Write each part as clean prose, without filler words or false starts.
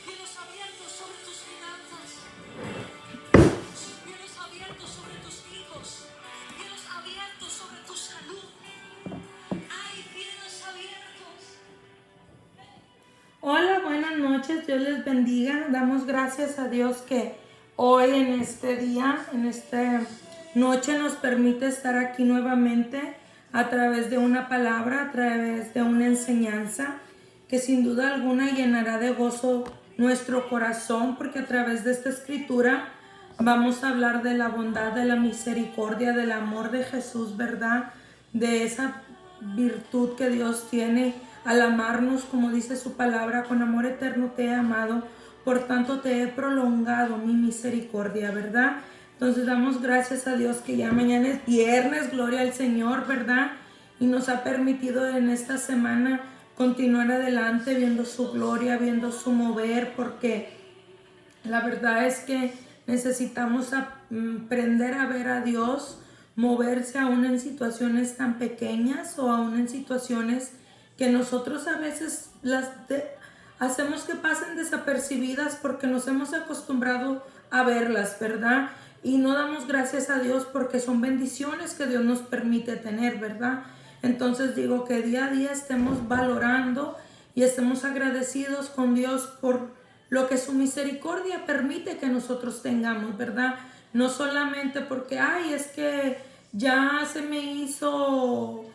Cielos abiertos sobre tus finanzas. Cielos abiertos sobre tus hijos. Cielos abiertos sobre tu salud. Hay cielos abiertos. Hola, buenas noches. Dios les bendiga. Damos gracias a Dios que hoy en este día, en esta noche nos permite estar aquí nuevamente a través de una palabra, a través de una enseñanza que sin duda alguna llenará de gozo nuestro corazón, porque a través de esta escritura vamos a hablar de la bondad, de la misericordia, del amor de Jesús, ¿verdad? De esa virtud que Dios tiene al amarnos, como dice su palabra, con amor eterno te he amado, por tanto te he prolongado mi misericordia, ¿verdad? Entonces damos gracias a Dios que ya mañana es viernes, gloria al Señor, ¿verdad? Y nos ha permitido en esta semana continuar adelante viendo su gloria, viendo su mover, porque la verdad es que necesitamos aprender a ver a Dios moverse aún en situaciones tan pequeñas o aún en situaciones que nosotros a veces hacemos que pasen desapercibidas porque nos hemos acostumbrado a verlas, ¿verdad? Y no damos gracias a Dios porque son bendiciones que Dios nos permite tener, ¿verdad? Entonces digo que día a día estemos valorando y estemos agradecidos con Dios por lo que su misericordia permite que nosotros tengamos, ¿verdad? No solamente porque, ay, es que ya se me hizo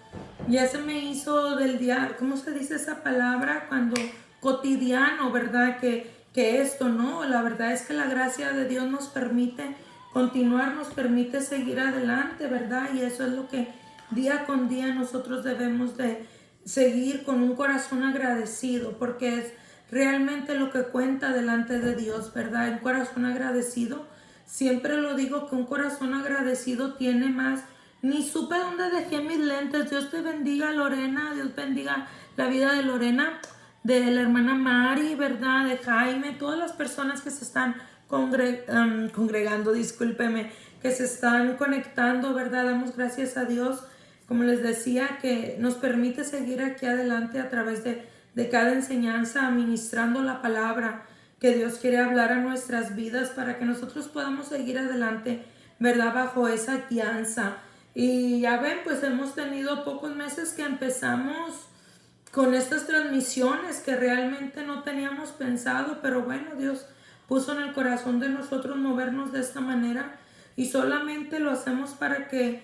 del día, ¿cómo se dice esa palabra? Cuando cotidiano, ¿verdad? Que esto, ¿no? La verdad es que la gracia de Dios nos permite continuar, nos permite seguir adelante, ¿verdad? Y eso es lo que día con día nosotros debemos de seguir con un corazón agradecido, porque es realmente lo que cuenta delante de Dios, ¿verdad? Un corazón agradecido, siempre lo digo que un corazón agradecido tiene más. Ni supe dónde dejé mis lentes. Dios te bendiga, Lorena. Dios bendiga la vida de Lorena, de la hermana Mari, ¿verdad? De Jaime, todas las personas que se están congregando, discúlpeme, que se están conectando, ¿verdad? Damos gracias a Dios, como les decía, que nos permite seguir aquí adelante a través de cada enseñanza, administrando la palabra que Dios quiere hablar a nuestras vidas para que nosotros podamos seguir adelante, ¿verdad? Bajo esa guianza. Y ya ven, pues hemos tenido pocos meses que empezamos con estas transmisiones que realmente no teníamos pensado, pero bueno, Dios puso en el corazón de nosotros movernos de esta manera y solamente lo hacemos para que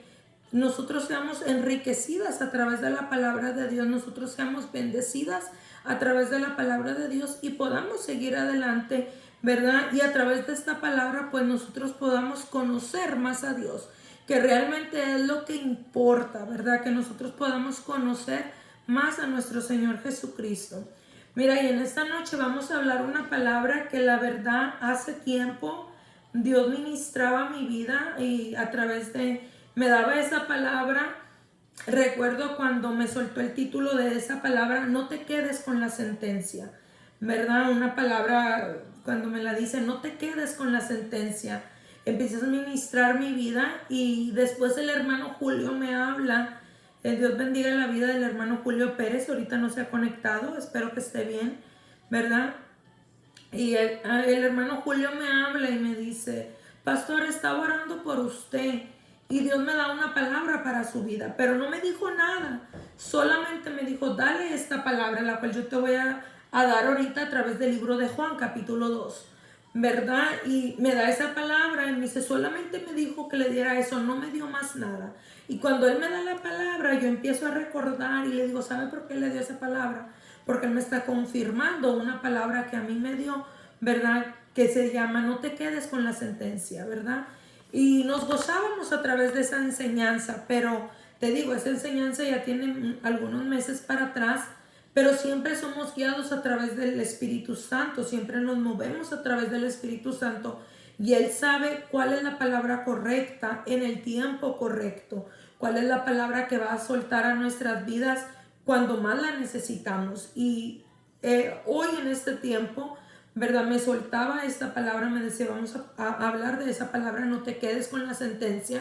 nosotros seamos enriquecidas a través de la palabra de Dios, nosotros seamos bendecidas a través de la palabra de Dios y podamos seguir adelante, ¿verdad? Y a través de esta palabra pues nosotros podamos conocer más a Dios, que realmente es lo que importa, ¿verdad? Que nosotros podamos conocer más a nuestro Señor Jesucristo. Mira, y en esta noche vamos a hablar una palabra que la verdad hace tiempo Dios ministraba mi vida y a través me daba esa palabra. Recuerdo cuando me soltó el título de esa palabra, no te quedes con la sentencia, ¿verdad? Una palabra, cuando me la dice, no te quedes con la sentencia. Empiezas a ministrar mi vida y después el hermano Julio me habla. Dios bendiga la vida del hermano Julio Pérez, ahorita no se ha conectado, espero que esté bien, ¿verdad? Y el hermano Julio me habla y me dice, pastor, estaba orando por usted y Dios me da una palabra para su vida, pero no me dijo nada, solamente me dijo, dale esta palabra, la cual yo te voy a dar ahorita a través del libro de Juan, capítulo 2, ¿verdad? Y me da esa palabra y me dice, solamente me dijo que le diera eso, no me dio más nada. Y cuando él me da la palabra, yo empiezo a recordar y le digo, ¿sabe por qué le dio esa palabra? Porque él me está confirmando una palabra que a mí me dio, ¿verdad? Que se llama, no te quedes con la sentencia, ¿verdad? Y nos gozábamos a través de esa enseñanza, pero te digo, esa enseñanza ya tiene algunos meses para atrás, pero siempre somos guiados a través del Espíritu Santo, siempre nos movemos a través del Espíritu Santo y Él sabe cuál es la palabra correcta en el tiempo correcto, cuál es la palabra que va a soltar a nuestras vidas cuando más la necesitamos. Y hoy en este tiempo, ¿verdad? Me soltaba esta palabra, me decía, vamos a hablar de esa palabra, no te quedes con la sentencia.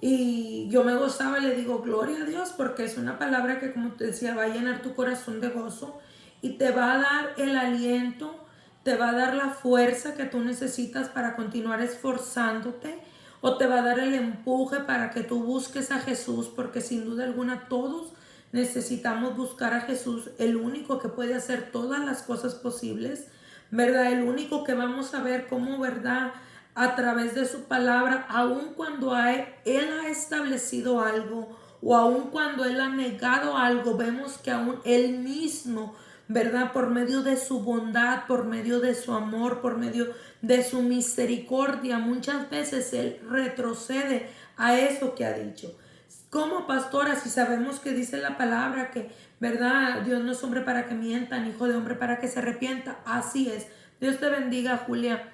Y yo me gozaba y le digo, gloria a Dios, porque es una palabra que, como te decía, va a llenar tu corazón de gozo y te va a dar el aliento te va a dar la fuerza que tú necesitas para continuar esforzándote, o te va a dar el empuje para que tú busques a Jesús, porque sin duda alguna todos necesitamos buscar a Jesús, el único que puede hacer todas las cosas posibles, ¿verdad? El único que vamos a ver cómo, ¿verdad?, a través de su palabra, aun cuando Él ha establecido algo, o aun cuando Él ha negado algo, vemos que aún Él mismo, ¿verdad?, por medio de su bondad, por medio de su amor, por medio de su misericordia, muchas veces Él retrocede a eso que ha dicho. Como pastora, si sabemos que dice la palabra que, ¿verdad?, Dios no es hombre para que mienta, ni hijo de hombre para que se arrepienta, así es. Dios te bendiga, Julia.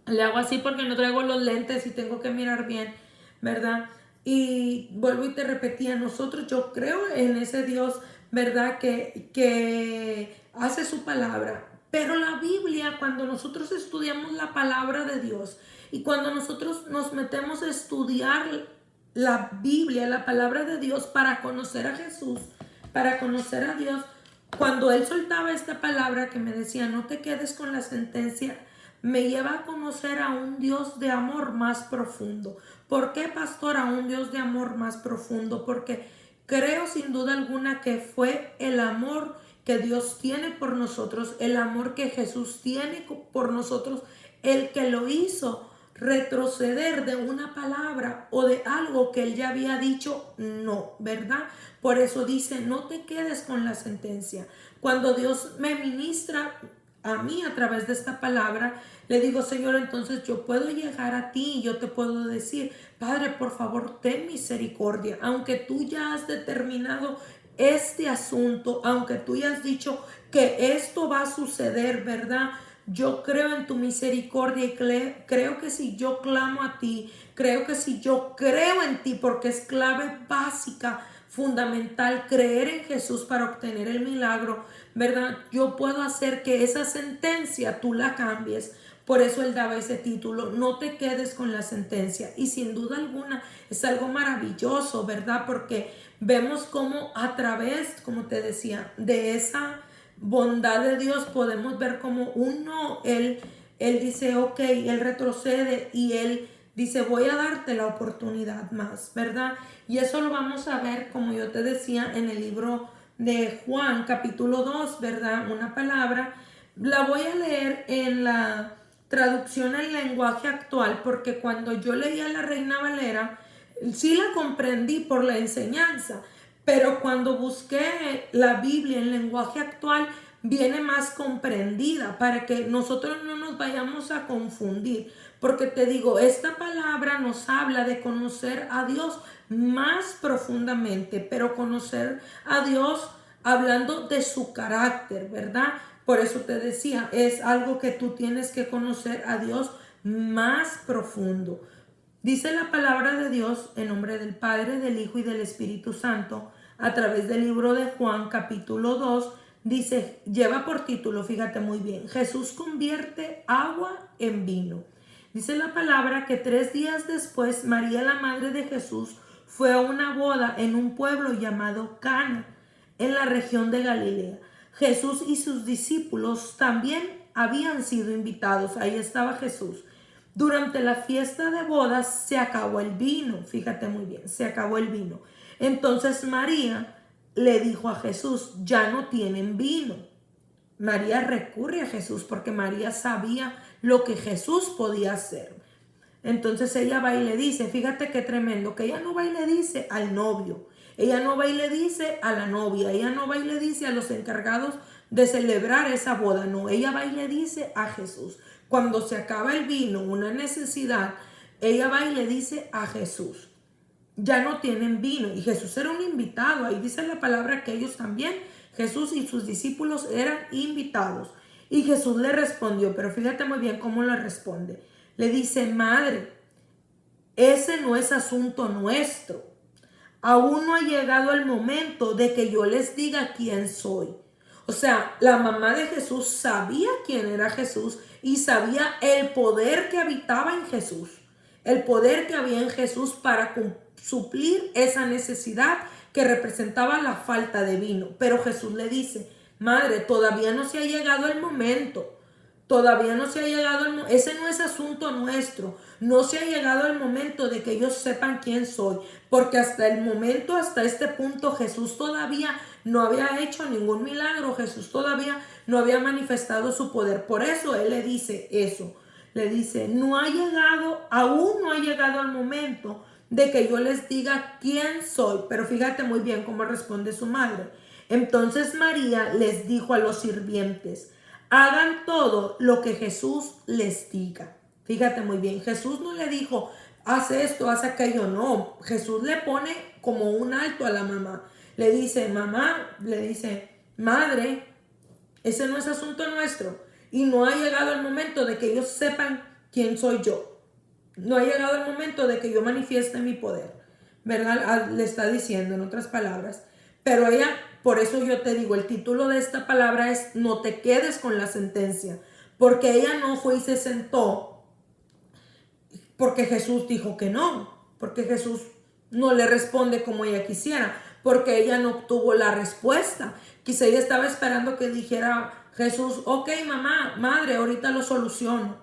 Le hago así porque no traigo los lentes y tengo que mirar bien, ¿verdad? Y vuelvo y te repetía, yo creo en ese Dios, ¿verdad?, que hace su palabra. Pero la Biblia, cuando nosotros estudiamos la palabra de Dios y cuando nosotros nos metemos a estudiar la Biblia, la palabra de Dios, para conocer a Jesús, para conocer a Dios, cuando Él soltaba esta palabra que me decía, no te quedes con la sentencia, me lleva a conocer a un Dios de amor más profundo. ¿Por qué, pastor, a un Dios de amor más profundo? Porque creo sin duda alguna que fue el amor que Dios tiene por nosotros, el amor que Jesús tiene por nosotros, el que lo hizo retroceder de una palabra o de algo que Él ya había dicho no, ¿verdad? Por eso dice, no te quedes con la sentencia. Cuando Dios me ministra a mí a través de esta palabra, le digo, Señor, entonces yo puedo llegar a ti y yo te puedo decir, Padre, por favor, ten misericordia, aunque tú ya has determinado este asunto, aunque tú ya has dicho que esto va a suceder, ¿verdad? Yo creo en tu misericordia y creo que si yo clamo a ti, creo que si yo creo en ti, porque es clave básica, fundamental, creer en Jesús para obtener el milagro, ¿verdad? Yo puedo hacer que esa sentencia tú la cambies. Por eso Él daba ese título, no te quedes con la sentencia. Y sin duda alguna es algo maravilloso, ¿verdad? Porque vemos cómo a través, como te decía, de esa bondad de Dios podemos ver como Él dice, ok, Él retrocede y Él dice, voy a darte la oportunidad más, ¿verdad? Y eso lo vamos a ver, como yo te decía, en el libro de Juan, capítulo 2, ¿verdad? Una palabra. La voy a leer en la traducción en lenguaje actual, porque cuando yo leía la Reina Valera, sí la comprendí por la enseñanza, pero cuando busqué la Biblia en lenguaje actual, viene más comprendida para que nosotros no nos vayamos a confundir. Porque te digo, esta palabra nos habla de conocer a Dios más profundamente, pero conocer a Dios hablando de su carácter, ¿verdad? Por eso te decía, es algo que tú tienes que conocer a Dios más profundo. Dice la palabra de Dios en nombre del Padre, del Hijo y del Espíritu Santo, a través del libro de Juan, capítulo 2, dice, lleva por título, fíjate muy bien, Jesús convierte agua en vino. Dice la palabra que 3 días después, María, la madre de Jesús, fue a una boda en un pueblo llamado Cana, en la región de Galilea. Jesús y sus discípulos también habían sido invitados. Ahí estaba Jesús. Durante la fiesta de bodas se acabó el vino. Fíjate muy bien, se acabó el vino. Entonces María le dijo a Jesús, ya no tienen vino. María recurre a Jesús porque María sabía lo que Jesús podía hacer. Entonces ella va y le dice, fíjate qué tremendo, que ella no va y le dice al novio, ella no va y le dice a la novia, ella no va y le dice a los encargados de celebrar esa boda, no, ella va y le dice a Jesús. Cuando se acaba el vino, una necesidad, ella va y le dice a Jesús, ya no tienen vino. Y Jesús era un invitado, ahí dice la palabra que ellos también, Jesús y sus discípulos eran invitados. Y Jesús le respondió, pero fíjate muy bien cómo le responde. Le dice, madre, ese no es asunto nuestro. Aún no ha llegado el momento de que yo les diga quién soy. O sea, la mamá de Jesús sabía quién era Jesús y sabía el poder que habitaba en Jesús. El poder que había en Jesús para suplir esa necesidad que representaba la falta de vino. Pero Jesús le dice, madre, todavía no se ha llegado el momento. Todavía no se ha llegado ese no es asunto nuestro. No se ha llegado el momento de que ellos sepan quién soy, porque hasta el momento, hasta este punto, Jesús todavía no había hecho ningún milagro. Jesús todavía no había manifestado su poder. Por eso Él le dice eso. Le dice, aún no ha llegado el momento de que yo les diga quién soy. Pero fíjate muy bien cómo responde su madre. Entonces María les dijo a los sirvientes, hagan todo lo que Jesús les diga. Fíjate muy bien, Jesús no le dijo, haz esto, haz aquello, no. Jesús le pone como un alto a la mamá. Le dice, madre, ese no es asunto nuestro. Y no ha llegado el momento de que ellos sepan quién soy yo. No ha llegado el momento de que yo manifieste mi poder. ¿Verdad? Le está diciendo en otras palabras. Pero ella, por eso yo te digo, el título de esta palabra es no te quedes con la sentencia. Porque ella no fue y se sentó porque Jesús dijo que no. Porque Jesús no le responde como ella quisiera. Porque ella no obtuvo la respuesta. Quizá ella estaba esperando que dijera Jesús, ok, madre, ahorita lo soluciono.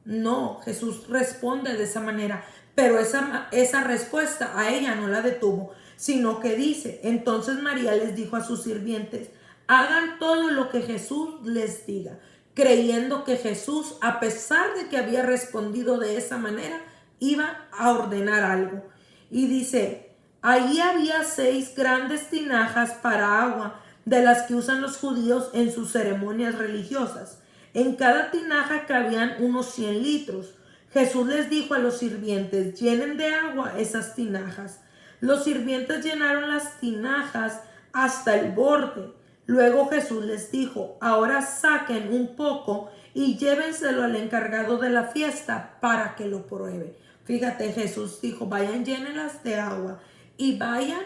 No, Jesús responde de esa manera, pero esa respuesta a ella no la detuvo, sino que dice, entonces María les dijo a sus sirvientes, hagan todo lo que Jesús les diga, creyendo que Jesús, a pesar de que había respondido de esa manera, iba a ordenar algo. Y dice, allí había 6 grandes tinajas para agua, de las que usan los judíos en sus ceremonias religiosas. En cada tinaja cabían unos 100 litros. Jesús les dijo a los sirvientes, llenen de agua esas tinajas. Los sirvientes llenaron las tinajas hasta el borde. Luego Jesús les dijo, ahora saquen un poco y llévenselo al encargado de la fiesta para que lo pruebe. Fíjate, Jesús dijo, vayan, llénenlas de agua y vayan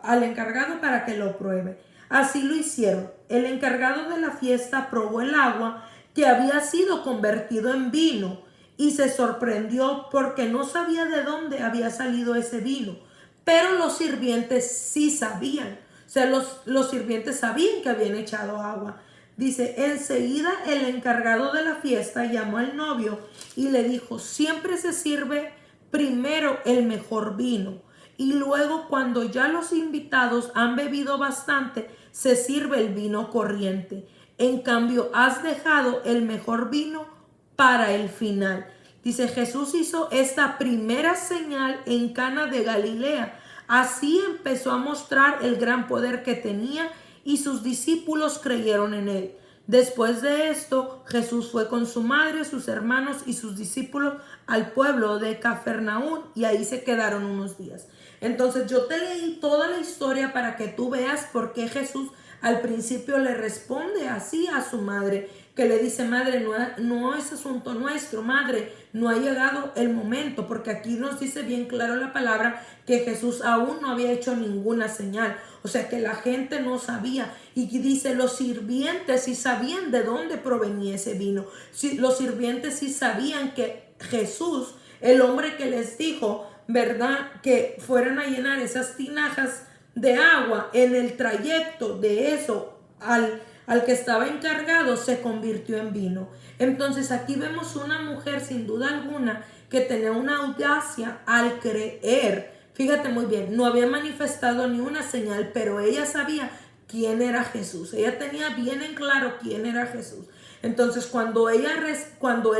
al encargado para que lo pruebe. Así lo hicieron. El encargado de la fiesta probó el agua que había sido convertido en vino y se sorprendió porque no sabía de dónde había salido ese vino. Pero los sirvientes sí sabían. O sea, los sirvientes sabían que habían echado agua. Dice, enseguida el encargado de la fiesta llamó al novio y le dijo, siempre se sirve primero el mejor vino. Y luego, cuando ya los invitados han bebido bastante, se sirve el vino corriente. En cambio, has dejado el mejor vino para el final. Dice, Jesús hizo esta primera señal en Cana de Galilea. Así empezó a mostrar el gran poder que tenía y sus discípulos creyeron en él. Después de esto, Jesús fue con su madre, sus hermanos y sus discípulos al pueblo de Cafarnaúm y ahí se quedaron unos días. Entonces yo te leí toda la historia para que tú veas por qué Jesús al principio le responde así a su madre, que le dice, madre, no es asunto nuestro, madre, no ha llegado el momento, porque aquí nos dice bien claro la palabra que Jesús aún no había hecho ninguna señal, o sea que la gente no sabía, y dice, los sirvientes sí sabían de dónde provenía ese vino, los sirvientes sí sabían que Jesús, el hombre que les dijo, ¿verdad?, que fueran a llenar esas tinajas de agua, en el trayecto de eso al que estaba encargado se convirtió en vino. Entonces aquí vemos una mujer sin duda alguna que tenía una audacia al creer. Fíjate muy bien, no había manifestado ni una señal, pero ella sabía quién era Jesús. Ella tenía bien en claro quién era Jesús. Entonces cuando él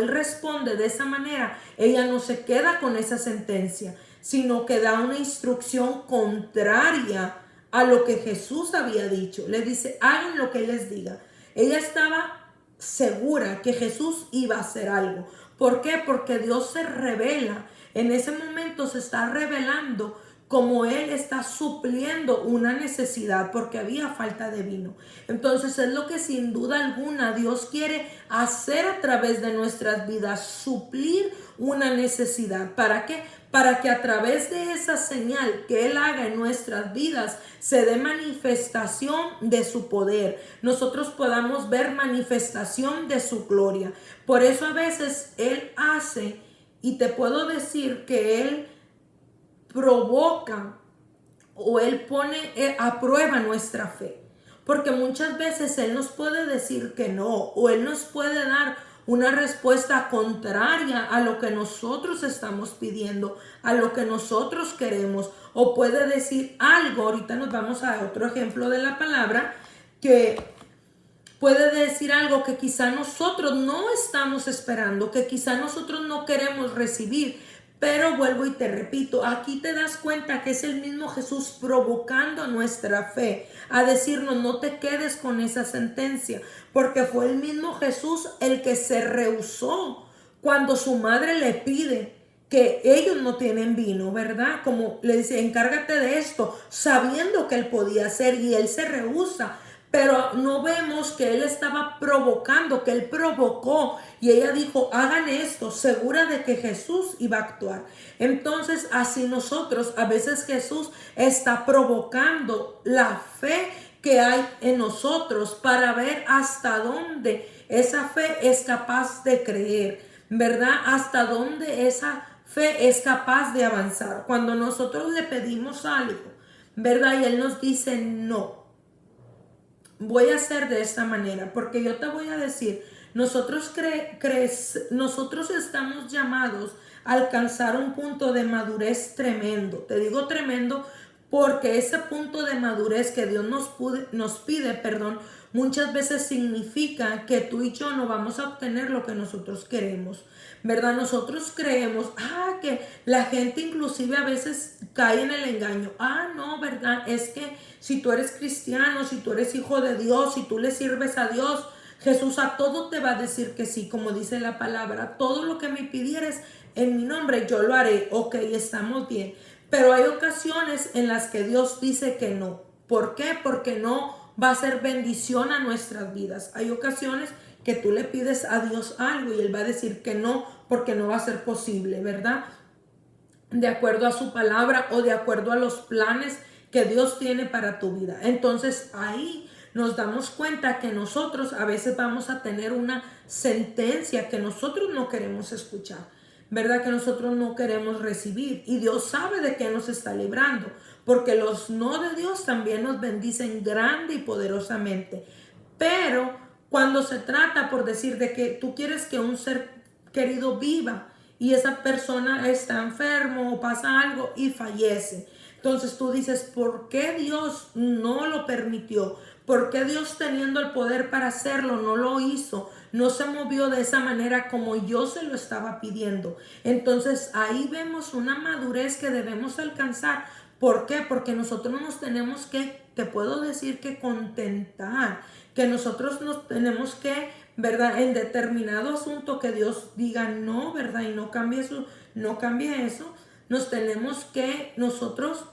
responde de esa manera, ella no se queda con esa sentencia, sino que da una instrucción contraria a lo que Jesús había dicho. Le dice, hagan lo que él les diga. Ella estaba segura que Jesús iba a hacer algo. ¿Por qué? Porque Dios se revela. En ese momento se está revelando como Él está supliendo una necesidad porque había falta de vino. Entonces es lo que sin duda alguna Dios quiere hacer a través de nuestras vidas, suplir una necesidad. ¿Para qué? Para que a través de esa señal que Él haga en nuestras vidas se dé manifestación de su poder. Nosotros podamos ver manifestación de su gloria. Por eso a veces Él hace, y te puedo decir que Él provoca o Él pone a prueba nuestra fe. porque muchas veces Él nos puede decir que no, o Él nos puede dar una respuesta contraria a lo que nosotros estamos pidiendo, a lo que nosotros queremos, o puede decir algo. Ahorita nos vamos a otro ejemplo de la palabra, que puede decir algo que quizá nosotros no estamos esperando, que quizá nosotros no queremos recibir. Pero vuelvo y te repito, aquí te das cuenta que es el mismo Jesús provocando nuestra fe a decirnos: no te quedes con esa sentencia, porque fue el mismo Jesús el que se rehusó cuando su madre le pide que ellos no tienen vino, ¿verdad? Como le dice: encárgate de esto, sabiendo que él podía hacer, y él se rehúsa. Pero no vemos que él estaba provocando, que él provocó, y ella dijo: hagan esto, segura de que Jesús iba a actuar. Entonces, así nosotros, a veces Jesús está provocando la fe que hay en nosotros para ver hasta dónde esa fe es capaz de creer, ¿verdad? Hasta dónde esa fe es capaz de avanzar. Cuando nosotros le pedimos algo, ¿verdad? Y él nos dice: no, voy a hacer de esta manera, porque yo te voy a decir, nosotros estamos llamados a alcanzar un punto de madurez tremendo. Te digo tremendo porque ese punto de madurez que Dios nos pide, muchas veces significa que tú y yo no vamos a obtener lo que nosotros queremos, ¿verdad? Nosotros creemos, que la gente inclusive a veces cae en el engaño. No, ¿verdad? Es que si tú eres cristiano, si tú eres hijo de Dios, si tú le sirves a Dios, Jesús a todo te va a decir que sí, como dice la palabra: todo lo que me pidieres en mi nombre, yo lo haré. Ok, estamos bien. Pero hay ocasiones en las que Dios dice que no. ¿Por qué? Porque no va a ser bendición a nuestras vidas. Hay ocasiones que tú le pides a Dios algo y Él va a decir que no, porque no va a ser posible, ¿verdad? De acuerdo a su palabra o de acuerdo a los planes que Dios tiene para tu vida. Entonces ahí nos damos cuenta que nosotros a veces vamos a tener una sentencia que nosotros no queremos escuchar, ¿verdad? Que nosotros no queremos recibir, y Dios sabe de qué nos está librando, porque los no de Dios también nos bendicen grande y poderosamente. Pero cuando se trata, por decir, de que tú quieres que un ser querido viva y esa persona está enfermo o pasa algo y fallece, entonces tú dices: ¿por qué Dios no lo permitió? ¿Por qué Dios, teniendo el poder para hacerlo, no lo hizo? No se movió de esa manera como yo se lo estaba pidiendo. Entonces ahí vemos una madurez que debemos alcanzar. ¿Por qué? Porque nosotros nos tenemos que, te puedo decir, que contentar, que nosotros nos tenemos que, ¿verdad? En determinado asunto que Dios diga no, ¿verdad? Y no cambie eso, nos tenemos que nosotros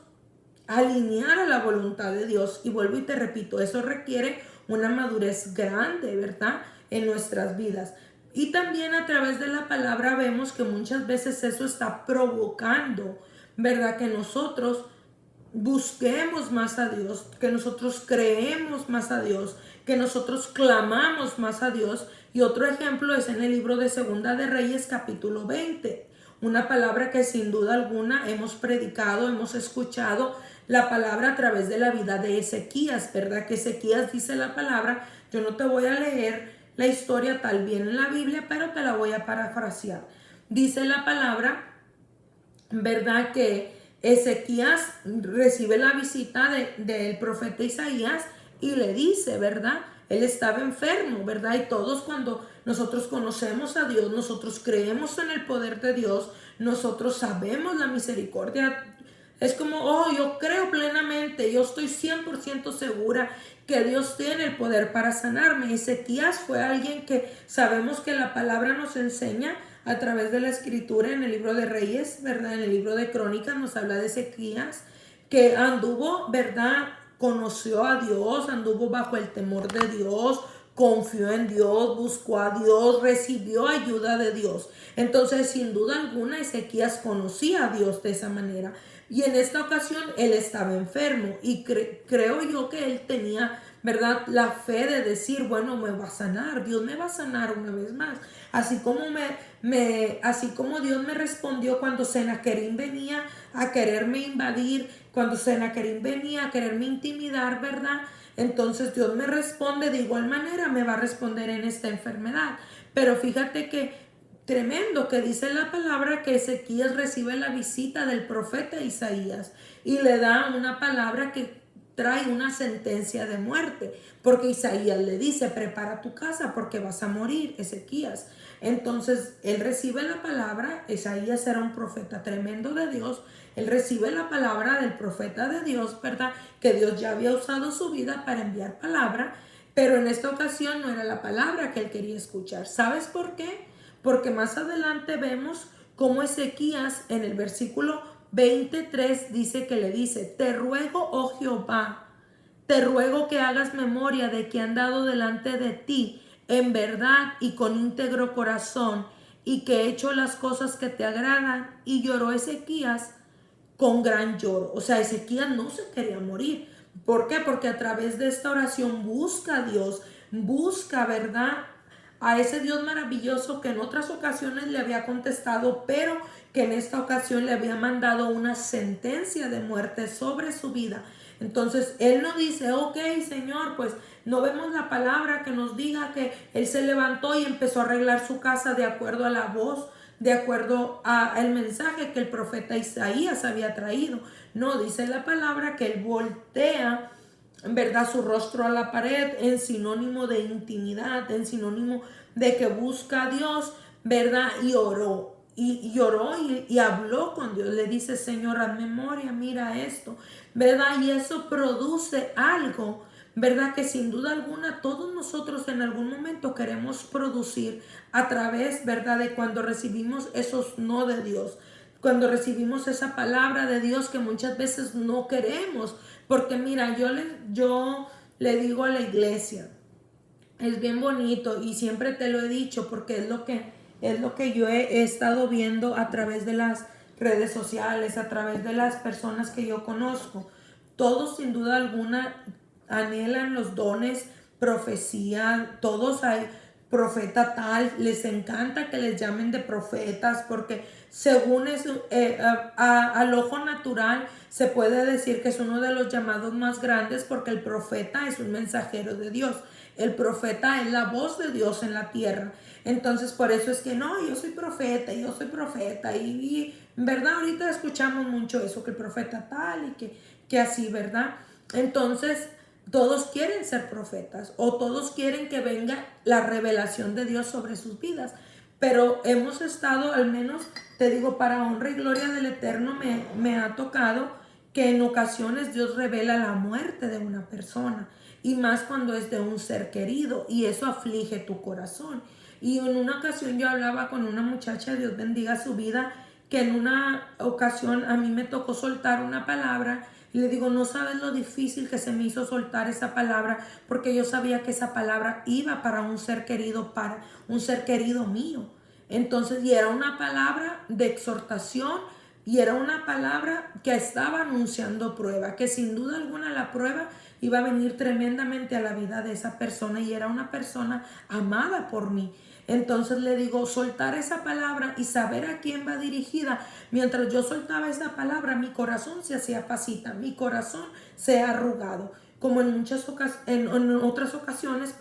alinear a la voluntad de Dios. Y vuelvo y te repito, eso requiere una madurez grande, ¿verdad? En nuestras vidas. Y también a través de la palabra vemos que muchas veces eso está provocando, ¿verdad? Que nosotros busquemos más a Dios, que nosotros creemos más a Dios, que nosotros clamamos más a Dios. Y otro ejemplo es en el libro de Segunda de Reyes, capítulo 20. Una palabra que sin duda alguna hemos predicado, hemos escuchado la palabra a través de la vida de Ezequías, ¿verdad? Que Ezequías dice la palabra. Yo no te voy a leer la historia tal bien en la Biblia, pero te la voy a parafrasear. Dice la palabra, ¿verdad? Que Ezequías recibe la visita del profeta Isaías y le dice, ¿verdad? Él estaba enfermo, ¿verdad? Y todos, cuando nosotros conocemos a Dios, nosotros creemos en el poder de Dios, nosotros sabemos la misericordia. Es como, yo creo plenamente, yo estoy 100% segura que Dios tiene el poder para sanarme. Ezequías fue alguien que sabemos que la palabra nos enseña a través de la escritura en el libro de Reyes, ¿verdad? En el libro de Crónicas nos habla de Ezequías, que anduvo, ¿verdad? Conoció a Dios, anduvo bajo el temor de Dios, confió en Dios, buscó a Dios, recibió ayuda de Dios. Entonces, sin duda alguna, Ezequías conocía a Dios de esa manera. Y en esta ocasión él estaba enfermo y creo yo que él tenía, ¿verdad?, la fe de decir, bueno, me va a sanar, Dios me va a sanar una vez más. Así como así como Dios me respondió cuando Sennacherib venía a quererme invadir, cuando Sennacherib venía a quererme intimidar, ¿verdad? entonces Dios me responde de igual manera, me va a responder en esta enfermedad. Pero fíjate que tremendo que dice la palabra que Ezequías recibe la visita del profeta Isaías y le da una palabra que trae una sentencia de muerte, porque Isaías le dice, prepara tu casa porque vas a morir, Ezequías. Entonces él recibe la palabra, Isaías era un profeta tremendo de Dios, él recibe la palabra del profeta de Dios, ¿verdad? Que Dios ya había usado su vida para enviar palabra, pero en esta ocasión no era la palabra que él quería escuchar. ¿Sabes por qué? Porque más adelante vemos cómo Ezequías en el versículo 23 dice que le dice, te ruego, oh Jehová, te ruego que hagas memoria de que han dado delante de ti en verdad y con íntegro corazón y que he hecho las cosas que te agradan. Y lloró Ezequías con gran lloro. O sea, Ezequías no se quería morir. ¿Por qué? Porque a través de esta oración busca a Dios, busca, ¿verdad?, a ese Dios maravilloso que en otras ocasiones le había contestado, pero que en esta ocasión le había mandado una sentencia de muerte sobre su vida. Entonces él no dice, ok, Señor, pues no vemos la palabra que nos diga que él se levantó y empezó a arreglar su casa de acuerdo a la voz, de acuerdo al mensaje que el profeta Isaías había traído. No, dice la palabra que él voltea, en verdad, su rostro a la pared en sinónimo de intimidad, en sinónimo de que busca a Dios, ¿verdad? Y oró. Y lloró y habló con Dios. Le dice, Señor, haz memoria, mira esto, ¿verdad? Y eso produce algo, ¿verdad? Que sin duda alguna todos nosotros en algún momento queremos producir a través, ¿verdad?, de cuando recibimos esos no de Dios. Cuando recibimos esa palabra de Dios que muchas veces no queremos. Porque mira, yo le digo a la iglesia, es bien bonito y siempre te lo he dicho porque es lo que yo he estado viendo a través de las redes sociales, a través de las personas que yo conozco. Todos sin duda alguna anhelan los dones, profecía, todos hay profeta tal, les encanta que les llamen de profetas porque según es, al ojo natural se puede decir que es uno de los llamados más grandes porque el profeta es un mensajero de Dios. El profeta es la voz de Dios en la tierra. Entonces por eso es que no, yo soy profeta y verdad ahorita escuchamos mucho eso, que el profeta tal y que así, ¿verdad? Entonces todos quieren ser profetas o todos quieren que venga la revelación de Dios sobre sus vidas. Pero hemos estado, al menos te digo, para honra y gloria del Eterno me ha tocado que en ocasiones Dios revela la muerte de una persona y más cuando es de un ser querido y eso aflige tu corazón. Y en una ocasión yo hablaba con una muchacha, Dios bendiga su vida, que en una ocasión a mí me tocó soltar una palabra y le digo, no sabes lo difícil que se me hizo soltar esa palabra porque yo sabía que esa palabra iba para un ser querido mío. Entonces, y era una palabra de exhortación y era una palabra que estaba anunciando prueba, que sin duda alguna la prueba iba a venir tremendamente a la vida de esa persona y era una persona amada por mí. Entonces le digo, soltar esa palabra y saber a quién va dirigida. Mientras yo soltaba esa palabra, mi corazón se hacía pasita, mi corazón se ha arrugado. Como en otras ocasiones,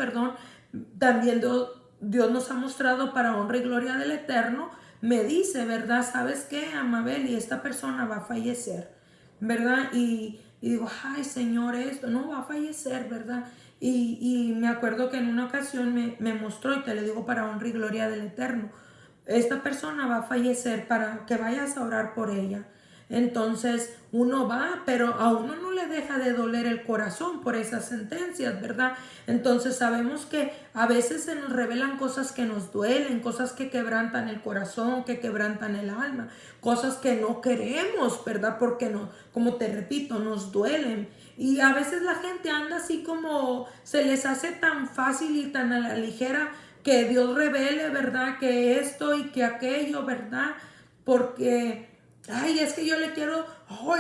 también Dios nos ha mostrado para honra y gloria del Eterno. Me dice, ¿verdad? ¿Sabes qué, Amabel? Y esta persona va a fallecer, ¿verdad? Y digo, ay, Señor, esto no va a fallecer, ¿verdad? Y me acuerdo que en una ocasión me mostró, y te le digo para honra y gloria del Eterno, esta persona va a fallecer para que vayas a orar por ella. Entonces uno va, pero a uno no le deja de doler el corazón por esas sentencias, ¿verdad? Entonces sabemos que a veces se nos revelan cosas que nos duelen, cosas que quebrantan el corazón, que quebrantan el alma, cosas que no queremos, ¿verdad? Porque no, como te repito, nos duelen. Y a veces la gente anda así como se les hace tan fácil y tan a la ligera que Dios revele, ¿verdad? Que esto y que aquello, ¿verdad? Porque ay, es que yo le quiero,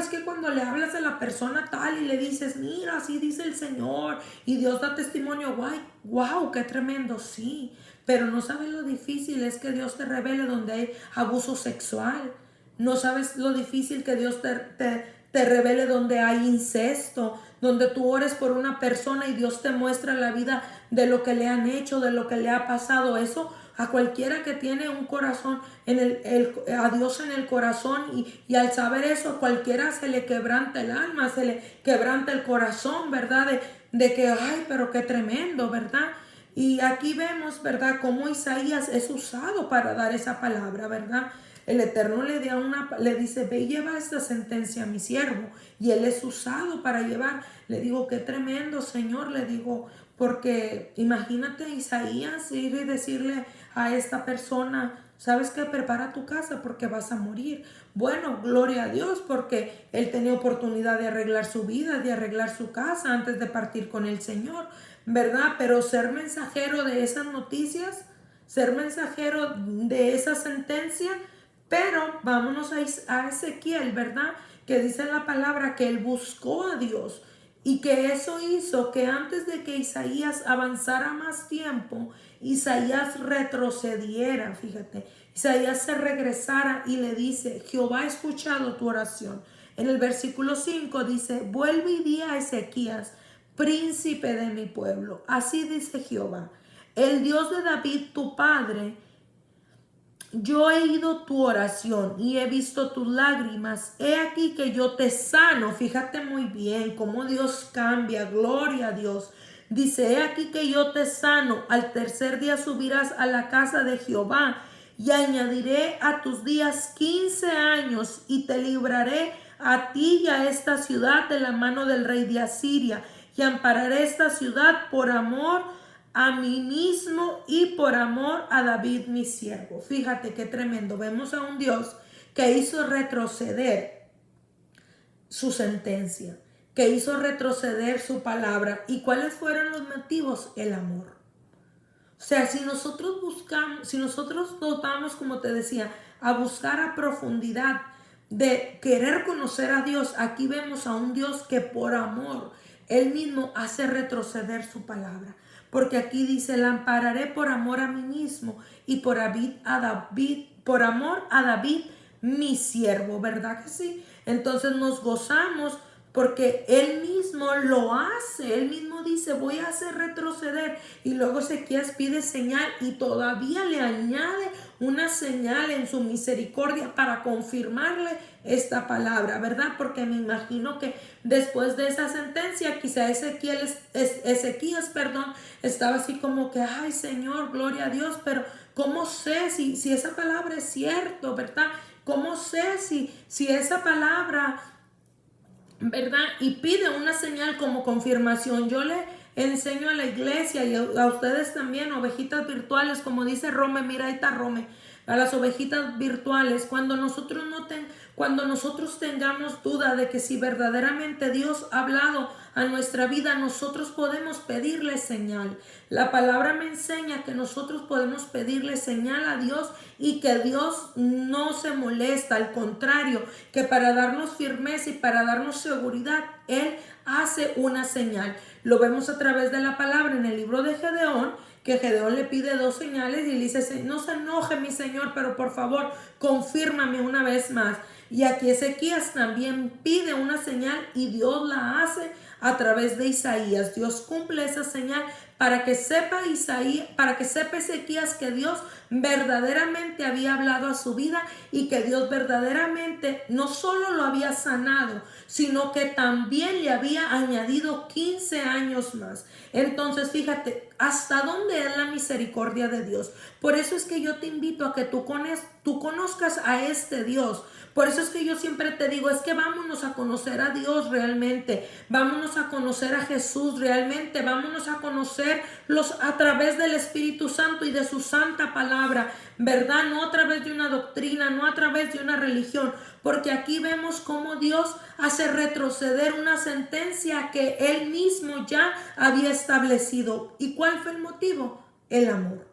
es que cuando le hablas a la persona tal y le dices, mira, así dice el Señor, y Dios da testimonio, guay, wow, qué tremendo, sí, pero no sabes lo difícil es que Dios te revele donde hay abuso sexual, no sabes lo difícil que Dios te revele donde hay incesto, donde tú ores por una persona y Dios te muestra la vida de lo que le han hecho, de lo que le ha pasado. Eso a cualquiera que tiene un corazón, a Dios en el corazón, y al saber eso, a cualquiera se le quebranta el alma, se le quebranta el corazón, ¿verdad? De que, ay, pero qué tremendo, ¿verdad? Y aquí vemos, ¿verdad?, cómo Isaías es usado para dar esa palabra, ¿verdad? El Eterno le dice, ve y lleva esta sentencia a mi siervo. Y él es usado para llevar. Le digo, qué tremendo, Señor, le digo, porque imagínate Isaías ir y decirle a esta persona, ¿sabes qué? Prepara tu casa porque vas a morir. Bueno, gloria a Dios, porque él tenía oportunidad de arreglar su vida, de arreglar su casa antes de partir con el Señor, ¿verdad? Pero ser mensajero de esas noticias, ser mensajero de esa sentencia. Pero vámonos a Ezequiel, ¿verdad? Que dice en la palabra que él buscó a Dios y que eso hizo que antes de que Isaías avanzara más tiempo, Isaías retrocediera, fíjate. Isaías se regresara y le dice, Jehová ha escuchado tu oración. En el versículo 5 dice, vuelve y di a Ezequías, príncipe de mi pueblo. Así dice Jehová, el Dios de David, tu padre. Yo he oído tu oración y he visto tus lágrimas. He aquí que yo te sano. Fíjate muy bien cómo Dios cambia. Gloria a Dios. Dice, he aquí que yo te sano. Al tercer día subirás a la casa de Jehová y añadiré a tus días 15 años y te libraré a ti y a esta ciudad de la mano del rey de Asiria y ampararé esta ciudad por amor a mí mismo y por amor a David mi siervo. Fíjate qué tremendo. Vemos a un Dios que hizo retroceder su sentencia, que hizo retroceder su palabra. ¿Y cuáles fueron los motivos? El amor. O sea, si nosotros buscamos, si nosotros nos vamos, como te decía, a buscar a profundidad de querer conocer a Dios, aquí vemos a un Dios que por amor, Él mismo hace retroceder su palabra. Porque aquí dice, la ampararé por amor a mí mismo y por amor a David, mi siervo, ¿verdad que sí? Entonces nos gozamos porque Él mismo lo hace. Él mismo dice, voy a hacer retroceder. Y luego Ezequías pide señal y todavía le añade una señal en su misericordia para confirmarle esta palabra, ¿verdad? Porque me imagino que después de esa sentencia, quizá Ezequías, estaba así como que, ay Señor, gloria a Dios, pero ¿cómo sé si esa palabra es cierto, ¿verdad? ¿Cómo sé si esa palabra, ¿verdad? Y pide una señal como confirmación? Yo le enseño a la iglesia y a ustedes también, ovejitas virtuales, como dice Rome, mira ahí está Rome, a las ovejitas virtuales, cuando nosotros tengamos duda de que si verdaderamente Dios ha hablado a nuestra vida, nosotros podemos pedirle señal. La palabra me enseña que nosotros podemos pedirle señal a Dios y que Dios no se molesta, al contrario, que para darnos firmeza y para darnos seguridad, Él hace una señal. Lo vemos a través de la palabra en el libro de Gedeón, que Gedeón le pide 2 señales y le dice, no se enoje mi Señor, pero por favor confírmame una vez más. Y aquí Ezequías también pide una señal y Dios la hace a través de Isaías. Dios cumple esa señal para que sepa Ezequías que Dios verdaderamente había hablado a su vida y que Dios verdaderamente no solo lo había sanado, sino que también le había añadido 15 años más. Entonces, fíjate, ¿hasta dónde es la misericordia de Dios? Por eso es que yo te invito a que tú conozcas a este Dios. Por eso es que yo siempre te digo, es que vámonos a conocer a Dios realmente, vámonos a conocer a Jesús realmente, vámonos a conocerlos a través del Espíritu Santo y de su santa palabra, ¿verdad? No a través de una doctrina, no a través de una religión, porque aquí vemos cómo Dios hace retroceder una sentencia que Él mismo ya había establecido. ¿Y cuál fue el motivo? El amor.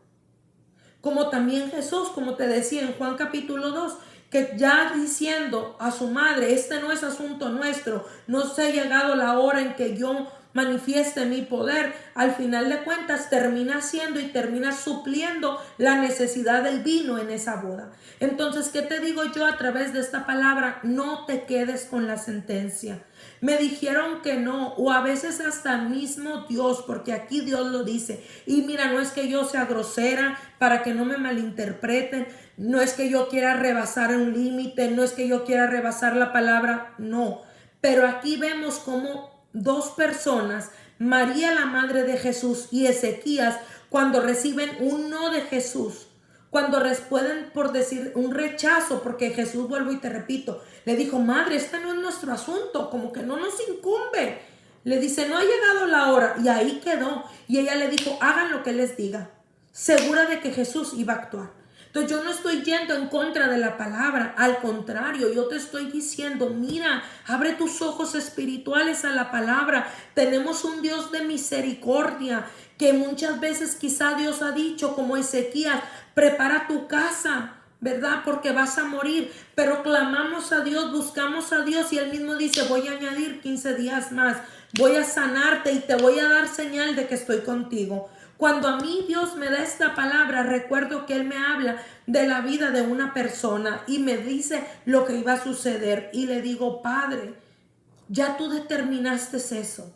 Como también Jesús, como te decía en Juan capítulo 2, que ya diciendo a su madre, este no es asunto nuestro, no se ha llegado la hora en que yo manifieste mi poder, al final de cuentas termina haciendo y termina supliendo la necesidad del vino en esa boda. Entonces, ¿qué te digo yo a través de esta palabra? No te quedes con la sentencia. me dijeron que no, o a veces hasta mismo Dios, porque aquí Dios lo dice. Y mira, no es que yo sea grosera para que no me malinterpreten, no es que yo quiera rebasar un límite, no es que yo quiera rebasar la palabra, no. Pero aquí vemos como dos personas, María la madre de Jesús y Ezequías, cuando reciben un no de Jesús, cuando pueden por decir un rechazo, porque Jesús, vuelvo y te repito, le dijo, madre, este no es nuestro asunto, como que no nos incumbe. Le dice, no ha llegado la hora, y ahí quedó. Y ella le dijo, hagan lo que les diga, segura de que Jesús iba a actuar. Entonces yo no estoy yendo en contra de la palabra, al contrario, yo te estoy diciendo, mira, abre tus ojos espirituales a la palabra. Tenemos un Dios de misericordia, que muchas veces quizá Dios ha dicho, como Ezequías, prepara tu casa, ¿verdad? Porque vas a morir. Pero clamamos a Dios, buscamos a Dios y Él mismo dice, voy a añadir 15 días más, voy a sanarte y te voy a dar señal de que estoy contigo. Cuando a mí Dios me da esta palabra, recuerdo que Él me habla de la vida de una persona y me dice lo que iba a suceder. Y le digo, Padre, ya tú determinaste eso,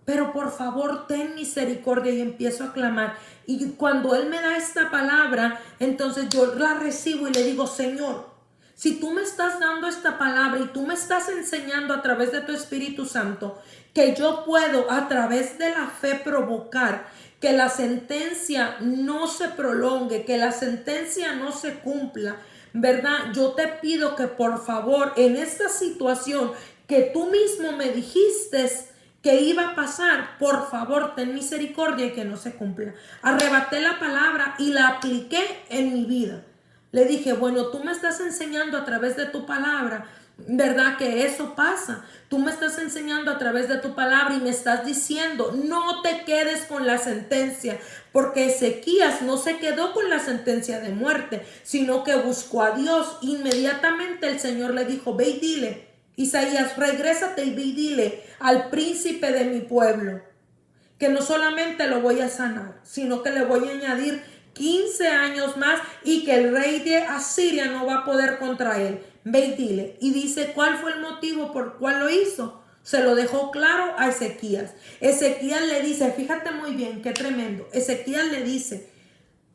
pero por favor ten misericordia, y empiezo a clamar. Y cuando Él me da esta palabra, entonces yo la recibo y le digo, Señor, si tú me estás dando esta palabra y tú me estás enseñando a través de tu Espíritu Santo que yo puedo a través de la fe provocar que la sentencia no se prolongue, que la sentencia no se cumpla, ¿verdad? Yo te pido que por favor en esta situación que tú mismo me dijiste que iba a pasar, por favor ten misericordia y que no se cumpla. Arrebaté la palabra y la apliqué en mi vida. Le dije, bueno, tú me estás enseñando a través de tu palabra, ¿verdad? Que eso pasa. Tú me estás enseñando a través de tu palabra y me estás diciendo, no te quedes con la sentencia, porque Ezequías no se quedó con la sentencia de muerte, sino que buscó a Dios. Inmediatamente el Señor le dijo, ve y dile, Isaías, regrésate y ve y dile al príncipe de mi pueblo, que no solamente lo voy a sanar, sino que le voy a añadir 15 años más y que el rey de Asiria no va a poder contra él. Ve y dile. Y dice, ¿cuál fue el motivo por cual lo hizo? Se lo dejó claro a Ezequías. Ezequías le dice, fíjate muy bien, qué tremendo. Ezequías le dice,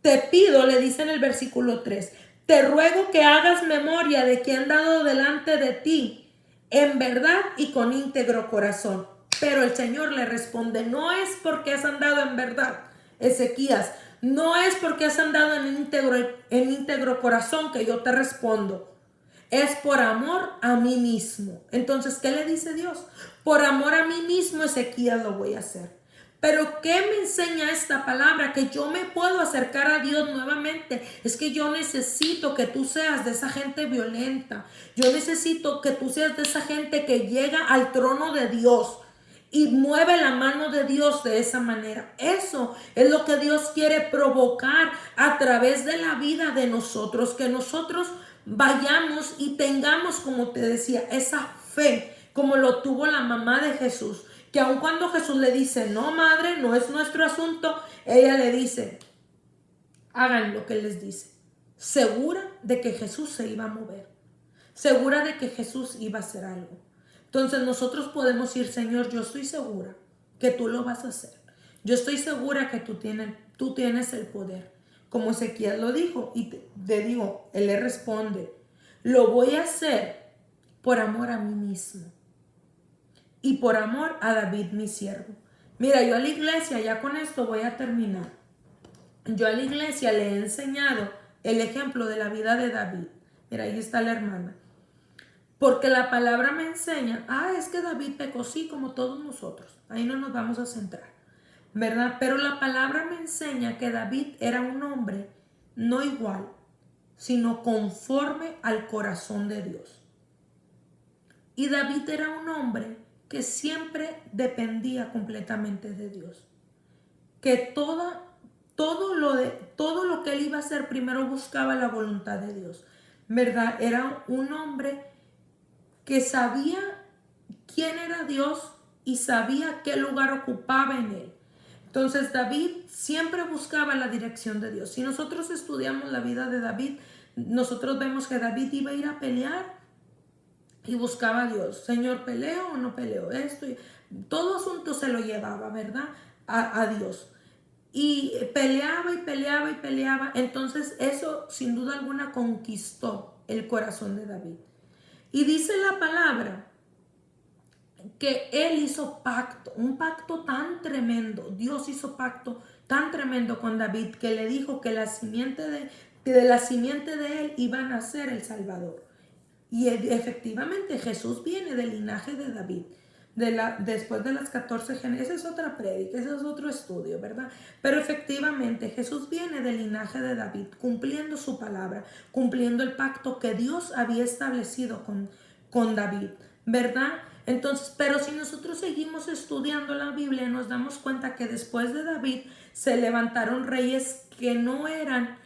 te pido, le dice en el versículo 3, te ruego que hagas memoria de que han dado delante de ti en verdad y con íntegro corazón. Pero el Señor le responde, no es porque has andado en verdad, Ezequías, no es porque has andado en íntegro corazón que yo te respondo. Es por amor a mí mismo. Entonces, ¿qué le dice Dios? Por amor a mí mismo, Ezequías, lo voy a hacer. Pero ¿qué me enseña esta palabra? Que yo me puedo acercar a Dios nuevamente. Es que yo necesito que tú seas de esa gente violenta. Yo necesito que tú seas de esa gente que llega al trono de Dios y mueve la mano de Dios de esa manera. Eso es lo que Dios quiere provocar a través de la vida de nosotros. Que nosotros vayamos y tengamos, como te decía, esa fe como lo tuvo la mamá de Jesús. Que aun cuando Jesús le dice, no madre, no es nuestro asunto, ella le dice, hagan lo que él les dice. Segura de que Jesús se iba a mover. Segura de que Jesús iba a hacer algo. Entonces nosotros podemos ir, Señor, yo estoy segura que tú lo vas a hacer. Yo estoy segura que tú tienes el poder. Como Ezequías lo dijo, y te digo, él le responde, lo voy a hacer por amor a mí mismo y por amor a David, mi siervo. Mira, yo a la iglesia, ya con esto voy a terminar. Yo a la iglesia le he enseñado el ejemplo de la vida de David. Mira, ahí está la hermana. Porque la palabra me enseña, es que David pecó, sí, como todos nosotros. Ahí no nos vamos a centrar, ¿verdad? Pero la palabra me enseña que David era un hombre no igual, sino conforme al corazón de Dios. Y David era un hombre que siempre dependía completamente de Dios. Que todo lo que él iba a hacer, primero buscaba la voluntad de Dios, ¿verdad? Era un hombre que sabía quién era Dios y sabía qué lugar ocupaba en él. Entonces David siempre buscaba la dirección de Dios. Si nosotros estudiamos la vida de David, nosotros vemos que David iba a ir a pelear y buscaba a Dios. Señor, ¿peleo o no peleo? Esto, todo asunto se lo llevaba, ¿verdad? A Dios. Y peleaba y peleaba y peleaba. Entonces eso sin duda alguna conquistó el corazón de David. Y dice la palabra que él hizo pacto, un pacto tan tremendo. Dios hizo pacto tan tremendo con David que le dijo que de la simiente de él iba a nacer el Salvador. Y efectivamente Jesús viene del linaje de David. Después de las 14 generaciones, esa es otra prédica, ese es otro estudio, ¿verdad? Pero efectivamente Jesús viene del linaje de David, cumpliendo su palabra, cumpliendo el pacto que Dios había establecido con David, ¿verdad? Entonces, pero si nosotros seguimos estudiando la Biblia, nos damos cuenta que después de David se levantaron reyes que no eran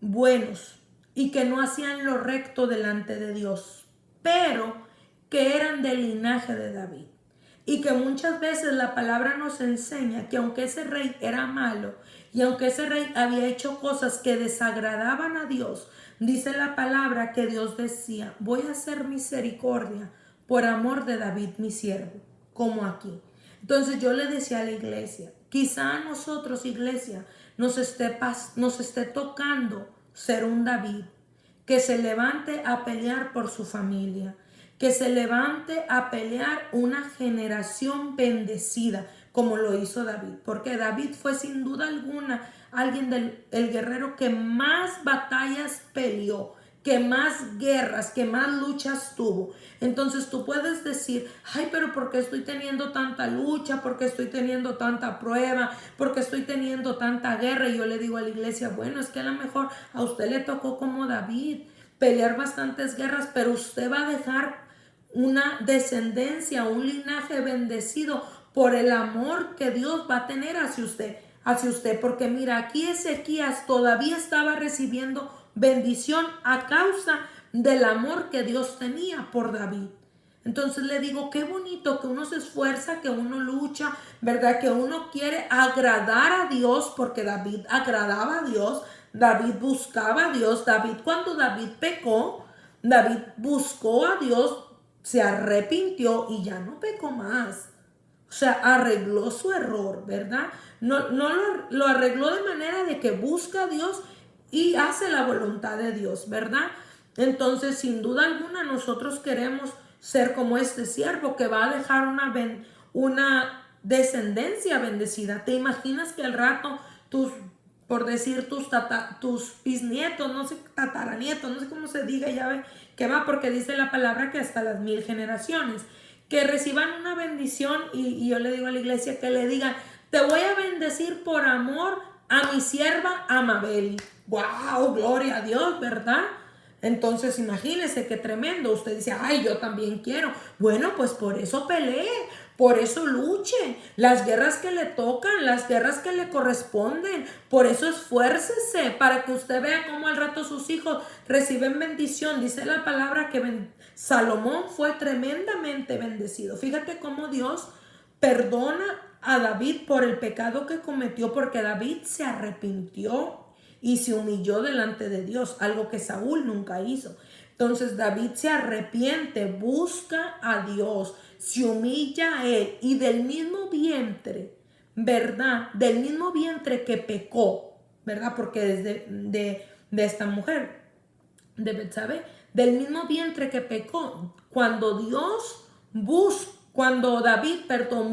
buenos y que no hacían lo recto delante de Dios, pero que eran del linaje de David. Y que muchas veces la palabra nos enseña que aunque ese rey era malo y aunque ese rey había hecho cosas que desagradaban a Dios, dice la palabra que Dios decía: voy a hacer misericordia por amor de David mi siervo, como aquí. Entonces yo le decía a la iglesia, quizá a nosotros, iglesia, nos esté tocando ser un David que se levante a pelear por su familia, que se levante a pelear una generación bendecida como lo hizo David, porque David fue sin duda alguna el guerrero que más batallas peleó, que más guerras, que más luchas tuvo. Entonces tú puedes decir: ay, pero ¿por qué estoy teniendo tanta lucha? ¿Por qué estoy teniendo tanta prueba? ¿Por qué estoy teniendo tanta guerra? Y yo le digo a la iglesia: bueno, es que a lo mejor a usted le tocó como David pelear bastantes guerras, pero usted va a dejar una descendencia, un linaje bendecido por el amor que Dios va a tener hacia usted, porque mira, aquí Ezequías todavía estaba recibiendo bendición a causa del amor que Dios tenía por David. Entonces le digo, qué bonito que uno se esfuerza, que uno lucha, ¿verdad? Que uno quiere agradar a Dios, porque David agradaba a Dios, David buscaba a Dios. Cuando David pecó, David buscó a Dios, se arrepintió y ya no pecó más. O sea, arregló su error, ¿verdad? No lo arregló de manera de que busca a Dios y hace la voluntad de Dios, ¿verdad? Entonces, sin duda alguna, nosotros queremos ser como este siervo que va a dejar una descendencia bendecida. ¿Te imaginas que al rato por decir tus bisnietos, no sé, tataranietos, no sé cómo se diga, ya ve que va, porque dice la palabra que hasta las 1000 generaciones, que reciban una bendición? Y yo le digo a la iglesia que le digan: te voy a bendecir por amor a mi sierva Amabel. ¡Wow! Gloria a Dios, ¿verdad? Entonces imagínese qué tremendo. Usted dice: ay, yo también quiero. Bueno, pues por eso pelee, por eso luche. Las guerras que le tocan, las guerras que le corresponden, por eso esfuércese, para que usted vea cómo al rato sus hijos reciben bendición. Dice la palabra que Salomón fue tremendamente bendecido. Fíjate cómo Dios perdona a David por el pecado que cometió, porque David se arrepintió y se humilló delante de Dios, algo que Saúl nunca hizo. Entonces David se arrepiente, busca a Dios, se humilla a él, y del mismo vientre, ¿verdad? Del mismo vientre que pecó, ¿verdad? Porque desde de esta mujer, de Betsabé, del mismo vientre que pecó, cuando David,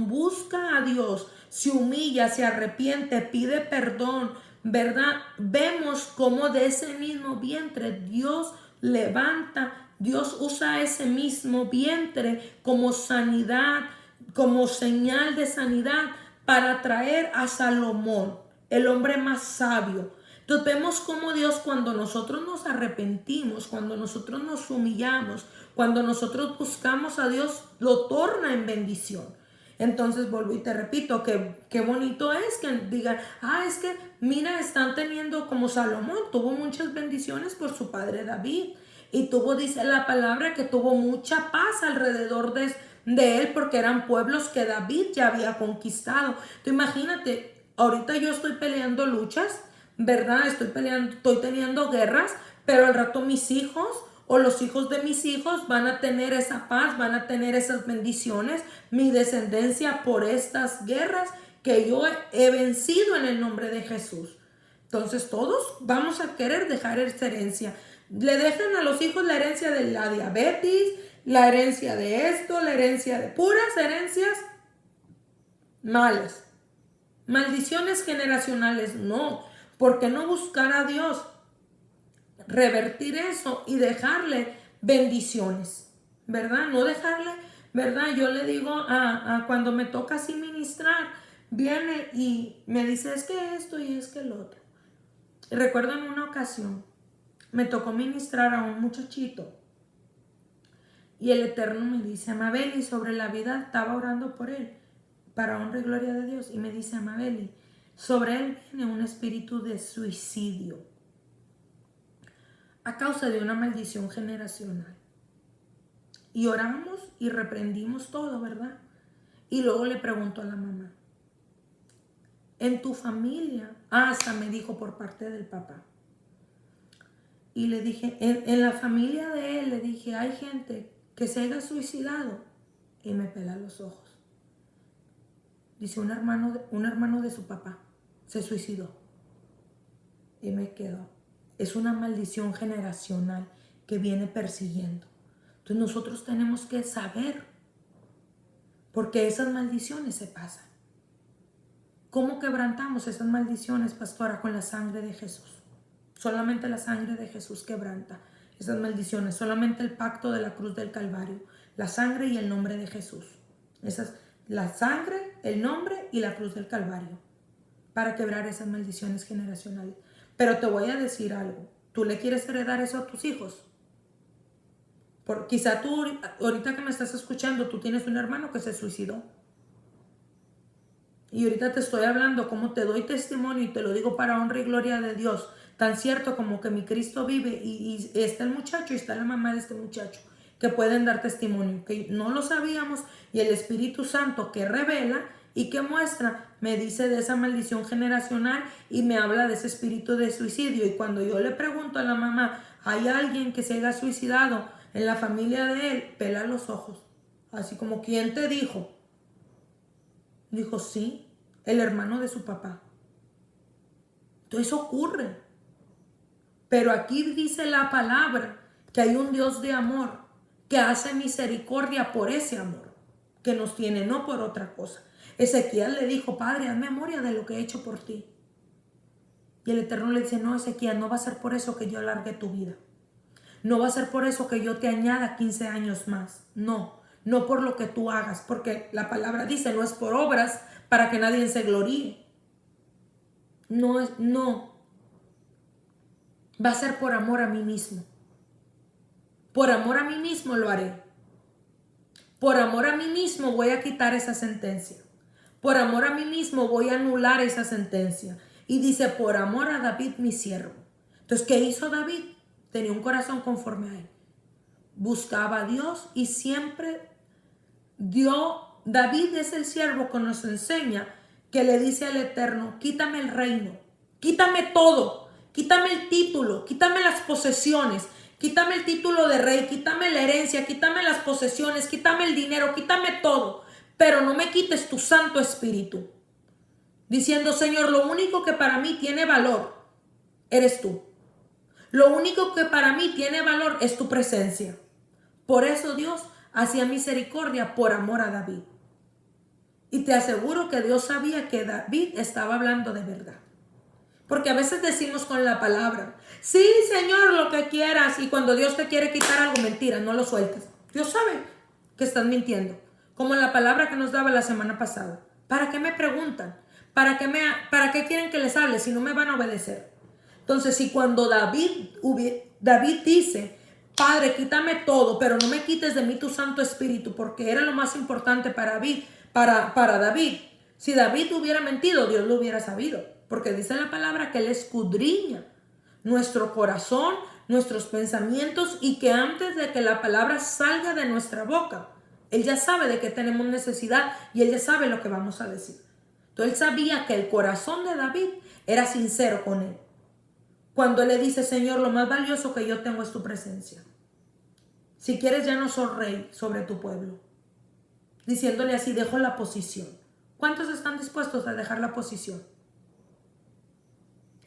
busca a Dios, se humilla, se arrepiente, pide perdón, ¿verdad? Vemos cómo de ese mismo vientre Dios Dios usa ese mismo vientre como sanidad, como señal de sanidad, para traer a Salomón, el hombre más sabio. Entonces vemos cómo Dios, cuando nosotros nos arrepentimos, cuando nosotros nos humillamos, cuando nosotros buscamos a Dios, lo torna en bendición. Entonces vuelvo y te repito, que qué bonito es que digan: es que mira, están teniendo, como Salomón tuvo muchas bendiciones por su padre David, y dice la palabra, que tuvo mucha paz alrededor de él, porque eran pueblos que David ya había conquistado. Tú imagínate, ahorita yo estoy peleando luchas, ¿verdad? Estoy teniendo guerras, pero al rato mis hijos o los hijos de mis hijos van a tener esa paz, van a tener esas bendiciones, mi descendencia por estas guerras que yo he vencido en el nombre de Jesús. Entonces todos vamos a querer dejar esa herencia. Le dejan a los hijos la herencia de la diabetes, la herencia de esto, la herencia de puras herencias malas. Maldiciones generacionales, no. ¿Por qué no buscar a Dios? Revertir eso y dejarle bendiciones, ¿verdad? No dejarle, ¿verdad? Yo le digo cuando me toca así ministrar, viene y me dice, es que esto y es que el otro. Y recuerdo en una ocasión, me tocó ministrar a un muchachito y el Eterno me dice, Amabeli, sobre la vida, estaba orando por él, para honra y gloria de Dios, y me dice, Amabeli, sobre él viene un espíritu de suicidio a causa de una maldición generacional. Y oramos y reprendimos todo, ¿verdad? Y luego le pregunto a la mamá, en tu familia, hasta me dijo por parte del papá. Y le dije, en la familia de él, le dije, hay gente que se haya suicidado. Y me pela los ojos. Dice, un hermano de su papá se suicidó. Y me quedo. Es una maldición generacional que viene persiguiendo. Entonces nosotros tenemos que saber, porque esas maldiciones se pasan. ¿Cómo quebrantamos esas maldiciones, pastora? Con la sangre de Jesús. Solamente la sangre de Jesús quebranta esas maldiciones. Solamente el pacto de la cruz del Calvario. La sangre y el nombre de Jesús. La sangre, el nombre y la cruz del Calvario. Para quebrar esas maldiciones generacionales. Pero te voy a decir algo. ¿Tú le quieres heredar eso a tus hijos? Quizá tú, ahorita que me estás escuchando, tú tienes un hermano que se suicidó. Y ahorita te estoy hablando como te doy testimonio y te lo digo para honra y gloria de Dios. Tan cierto como que mi Cristo vive y está el muchacho y está la mamá de este muchacho que pueden dar testimonio, que no lo sabíamos, y el Espíritu Santo que revela y que muestra, me dice de esa maldición generacional y me habla de ese espíritu de suicidio. Y cuando yo le pregunto a la mamá, ¿hay alguien que se haya suicidado en la familia de él? Pela los ojos, así como, ¿quién te dijo? Dijo, sí, el hermano de su papá. Entonces ocurre. Pero aquí dice la palabra que hay un Dios de amor que hace misericordia por ese amor que nos tiene, no por otra cosa. Ezequiel le dijo, Padre, haz memoria de lo que he hecho por ti. Y el Eterno le dice, no, Ezequiel, no va a ser por eso que yo alargue tu vida. No va a ser por eso que yo te añada 15 años más. No por lo que tú hagas, porque la palabra dice, no es por obras para que nadie se gloríe. No. Va a ser por amor a mí mismo. Por amor a mí mismo lo haré. Por amor a mí mismo voy a quitar esa sentencia. Por amor a mí mismo voy a anular esa sentencia. Y dice, por amor a David, mi siervo. Entonces, ¿qué hizo David? Tenía un corazón conforme a él. Buscaba a Dios y siempre David es el siervo que nos enseña, que le dice al Eterno, quítame el reino, quítame todo, quítame el título, quítame las posesiones, quítame el título de rey, quítame la herencia, quítame las posesiones, quítame el dinero, quítame todo, pero no me quites tu Santo Espíritu. Diciendo, Señor, lo único que para mí tiene valor eres tú. Lo único que para mí tiene valor es tu presencia. Por eso Dios hacía misericordia por amor a David. Y te aseguro que Dios sabía que David estaba hablando de verdad. Porque a veces decimos con la palabra, sí, Señor, lo que quieras. Y cuando Dios te quiere quitar algo, mentira, no lo sueltes. Dios sabe que estás mintiendo. Como la palabra que nos daba la semana pasada. ¿Para qué me preguntan? ¿Para qué quieren que les hable si no me van a obedecer? Entonces, si cuando David dice, Padre, quítame todo, pero no me quites de mí tu Santo Espíritu, porque era lo más importante para David. Si David hubiera mentido, Dios lo hubiera sabido, porque dice la palabra que Él escudriña nuestro corazón, nuestros pensamientos, y que antes de que la palabra salga de nuestra boca, Él ya sabe de qué tenemos necesidad y Él ya sabe lo que vamos a decir. Entonces Él sabía que el corazón de David era sincero con Él. Cuando Él le dice, Señor, lo más valioso que yo tengo es tu presencia. Si quieres ya no soy rey sobre tu pueblo. Diciéndole así, dejo la posición. ¿Cuántos están dispuestos a dejar la posición?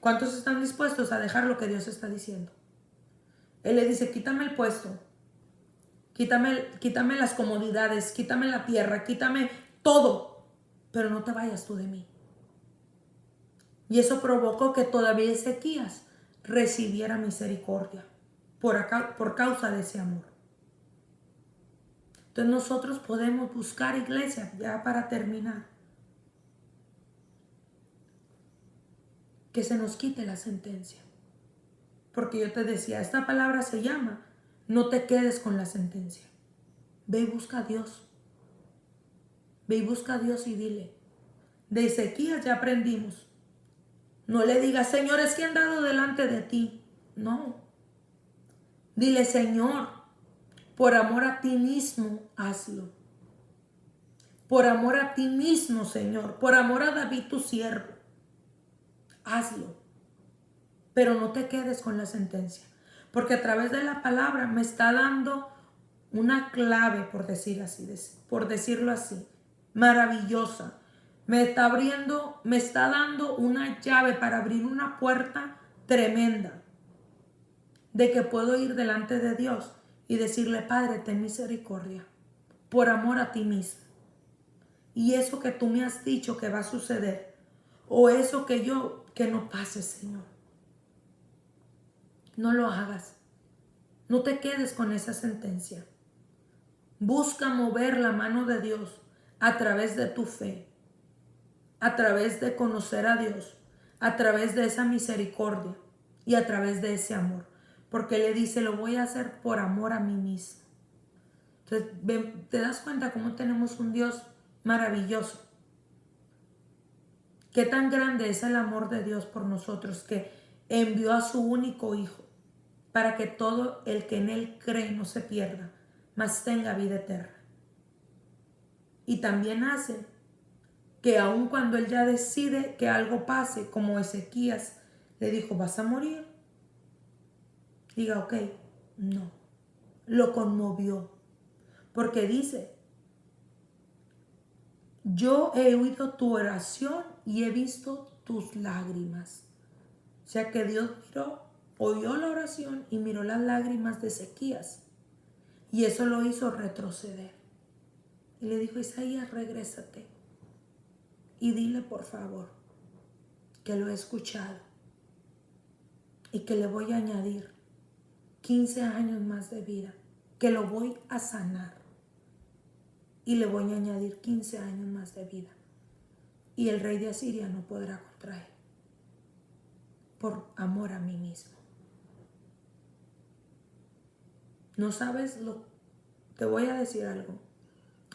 ¿Cuántos están dispuestos a dejar lo que Dios está diciendo? Él le dice, quítame el puesto, quítame las comodidades, quítame la tierra, quítame todo, pero no te vayas tú de mí. Y eso provocó que todavía Ezequías recibiera misericordia por causa de ese amor. Entonces nosotros podemos buscar, iglesia, ya para terminar, que se nos quite la sentencia. Porque yo te decía, esta palabra se llama, no te quedes con la sentencia. Ve y busca a Dios. Ve y busca a Dios y dile, de Ezequías ya aprendimos. No le digas, Señor, es que han dado delante de ti. No. Dile, Señor, por amor a ti mismo, hazlo. Por amor a ti mismo, Señor. Por amor a David, tu siervo. Hazlo. Pero no te quedes con la sentencia. Porque a través de la palabra me está dando una clave, por decirlo así, maravillosa. Me está dando una llave para abrir una puerta tremenda. De que puedo ir delante de Dios y decirle, Padre, ten misericordia. Por amor a ti mismo. Y eso que tú me has dicho que va a suceder. O eso que no pase, Señor. No lo hagas. No te quedes con esa sentencia. Busca mover la mano de Dios a través de tu fe, a través de conocer a Dios, a través de esa misericordia y a través de ese amor. Porque le dice, lo voy a hacer por amor a mí mismo. Entonces, te das cuenta cómo tenemos un Dios maravilloso. Qué tan grande es el amor de Dios por nosotros, que envió a su único Hijo para que todo el que en Él cree no se pierda, mas tenga vida eterna. Y también hace que aun cuando Él ya decide que algo pase, como Ezequías le dijo, vas a morir, diga, ok, no. Lo conmovió. Porque dice, yo he oído tu oración y he visto tus lágrimas. O sea que Dios oyó la oración y miró las lágrimas de Ezequías. Y eso lo hizo retroceder. Y le dijo, Isaías, regrésate. Y dile, por favor, que lo he escuchado. Y que le voy a añadir 15 años más de vida. Que lo voy a sanar. Y le voy a añadir 15 años más de vida. Y el rey de Asiria no podrá contra él. Por amor a mí mismo. No sabes te voy a decir algo.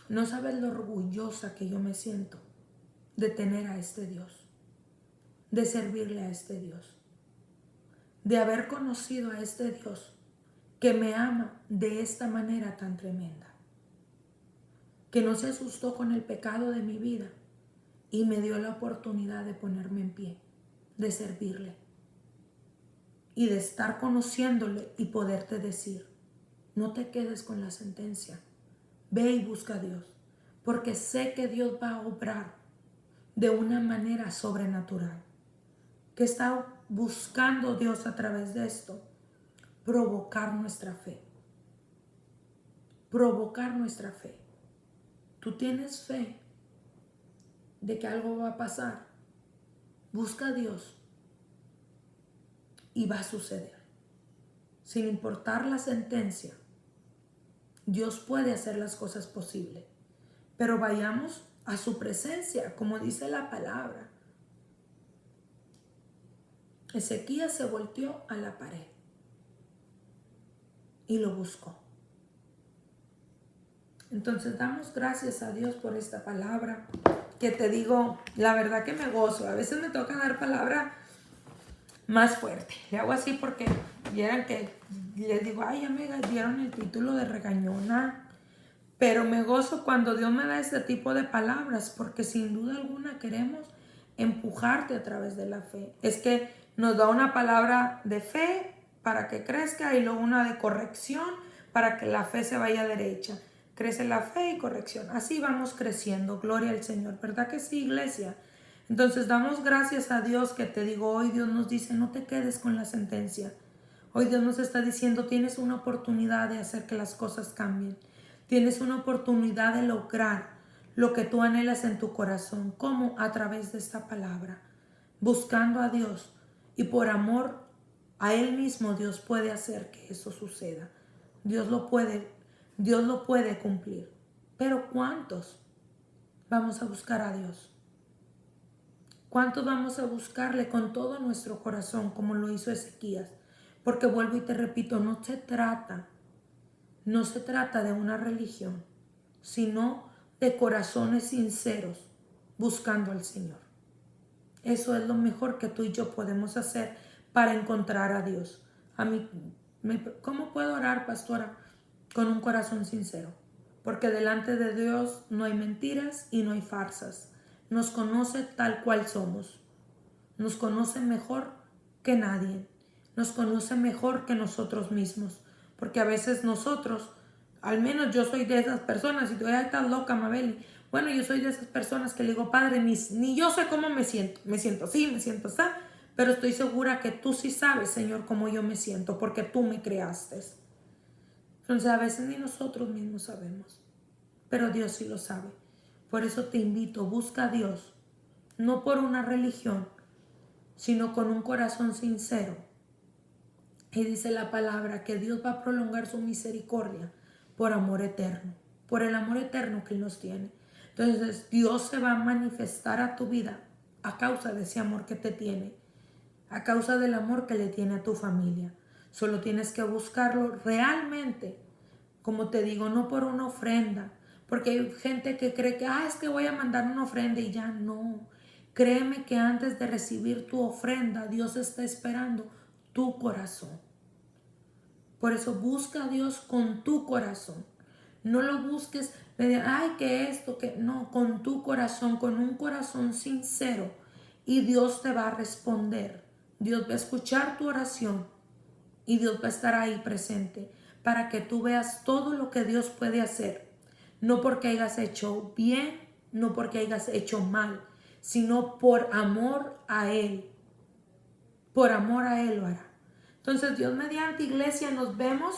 No sabes lo orgullosa que yo me siento de tener a este Dios. De servirle a este Dios. De haber conocido a este Dios que me ama de esta manera tan tremenda. Que no se asustó con el pecado de mi vida y me dio la oportunidad de ponerme en pie, de servirle y de estar conociéndole y poderte decir, no te quedes con la sentencia, ve y busca a Dios, porque sé que Dios va a obrar de una manera sobrenatural, que está buscando Dios a través de esto, provocar nuestra fe, provocar nuestra fe. Tú tienes fe de que algo va a pasar. Busca a Dios y va a suceder. Sin importar la sentencia, Dios puede hacer las cosas posibles. Pero vayamos a su presencia, como dice la palabra. Ezequías se volteó a la pared y lo buscó. Entonces damos gracias a Dios por esta palabra, que te digo, la verdad que me gozo. A veces me toca dar palabra más fuerte. Le hago así porque vieran que les digo, ay, ya me dieron el título de regañona. Pero me gozo cuando Dios me da este tipo de palabras, porque sin duda alguna queremos empujarte a través de la fe. Es que nos da una palabra de fe para que crezca y luego una de corrección para que la fe se vaya derecha. Crece la fe y corrección. Así vamos creciendo. Gloria al Señor. ¿Verdad que sí, iglesia? Entonces damos gracias a Dios que te digo, hoy Dios nos dice, no te quedes con la sentencia. Hoy Dios nos está diciendo, tienes una oportunidad de hacer que las cosas cambien. Tienes una oportunidad de lograr lo que tú anhelas en tu corazón. ¿Cómo? A través de esta palabra. Buscando a Dios. Y por amor a Él mismo, Dios puede hacer que eso suceda. Dios lo puede cumplir. Pero ¿cuántos vamos a buscar a Dios? ¿Cuántos vamos a buscarle con todo nuestro corazón, como lo hizo Ezequías? Porque vuelvo y te repito, no se trata de una religión, sino de corazones sinceros buscando al Señor. Eso es lo mejor que tú y yo podemos hacer para encontrar a Dios. ¿Cómo puedo orar, pastora? Con un corazón sincero. Porque delante de Dios no hay mentiras y no hay farsas. Nos conoce tal cual somos. Nos conoce mejor que nadie. Nos conoce mejor que nosotros mismos. Porque a veces nosotros, al menos yo soy de esas personas, y tú estás loca, Mabel. Bueno, yo soy de esas personas que le digo, Padre, ni yo sé cómo me siento. Me siento así, me siento así. Pero estoy segura que tú sí sabes, Señor, cómo yo me siento, porque tú me creaste. Entonces a veces ni nosotros mismos sabemos, pero Dios sí lo sabe. Por eso te invito, busca a Dios, no por una religión, sino con un corazón sincero. Y dice la palabra que Dios va a prolongar su misericordia por amor eterno, por el amor eterno que Él nos tiene. Entonces Dios se va a manifestar a tu vida a causa de ese amor que te tiene, a causa del amor que le tiene a tu familia. Solo tienes que buscarlo realmente, como te digo, no por una ofrenda, porque hay gente que cree que, es que voy a mandar una ofrenda y ya no. Créeme que antes de recibir tu ofrenda, Dios está esperando tu corazón. Por eso busca a Dios con tu corazón. No lo busques, que esto, que no, con tu corazón, con un corazón sincero. Y Dios te va a responder. Dios va a escuchar tu oración y Dios va a estar ahí presente para que tú veas todo lo que Dios puede hacer. No porque hayas hecho bien, no porque hayas hecho mal, sino por amor a Él. Por amor a Él lo hará. Entonces, Dios mediante, iglesia, nos vemos.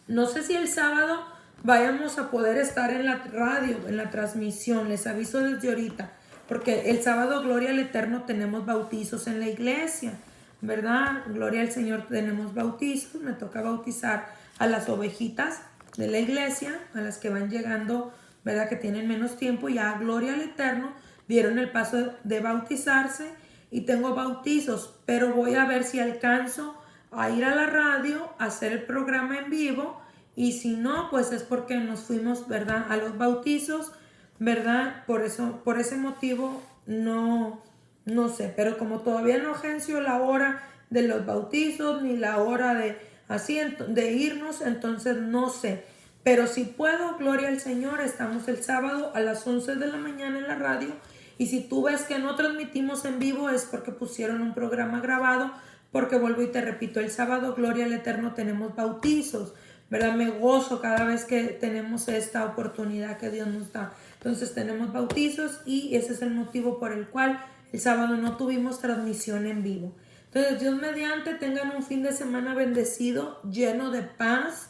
No sé si el sábado vayamos a poder estar en la radio, en la transmisión. Les aviso desde ahorita, porque el sábado, gloria al Eterno, tenemos bautizos en la iglesia, ¿verdad? Gloria al Señor, tenemos bautizos. Me toca bautizar a las ovejitas de la iglesia, a las que van llegando, ¿verdad? Que tienen menos tiempo. Ya, gloria al Eterno, dieron el paso de bautizarse y tengo bautizos, pero voy a ver si alcanzo a ir a la radio, a hacer el programa en vivo, y si no, pues es porque nos fuimos, ¿verdad?, a los bautizos, ¿verdad? Por ese motivo no sé, pero como todavía no agencio la hora de los bautizos ni la hora de irnos, entonces no sé. Pero si puedo, gloria al Señor, estamos el sábado a las 11 de la mañana en la radio. Y si tú ves que no transmitimos en vivo es porque pusieron un programa grabado, porque vuelvo y te repito, el sábado, gloria al Eterno, tenemos bautizos, ¿verdad? Me gozo cada vez que tenemos esta oportunidad que Dios nos da. Entonces tenemos bautizos y ese es el motivo por el cual el sábado no tuvimos transmisión en vivo. Entonces, Dios mediante, tengan un fin de semana bendecido, lleno de paz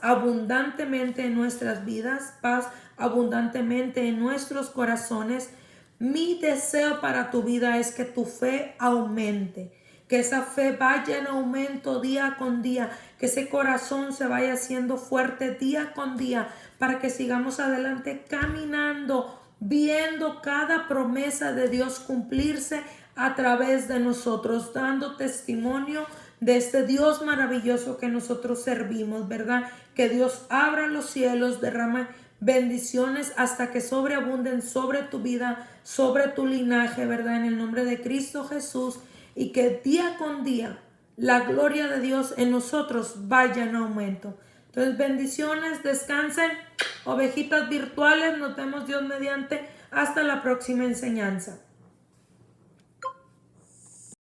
abundantemente en nuestras vidas, paz abundantemente en nuestros corazones. Mi deseo para tu vida es que tu fe aumente, que esa fe vaya en aumento día con día, que ese corazón se vaya haciendo fuerte día con día, para que sigamos adelante caminando, viendo cada promesa de Dios cumplirse a través de nosotros, dando testimonio de este Dios maravilloso que nosotros servimos, ¿verdad? Que Dios abra los cielos, derrama bendiciones hasta que sobreabunden sobre tu vida, sobre tu linaje, ¿verdad? En el nombre de Cristo Jesús, y que día con día la gloria de Dios en nosotros vaya en aumento. Entonces, bendiciones, descansen, ovejitas virtuales, nos vemos Dios mediante, hasta la próxima enseñanza.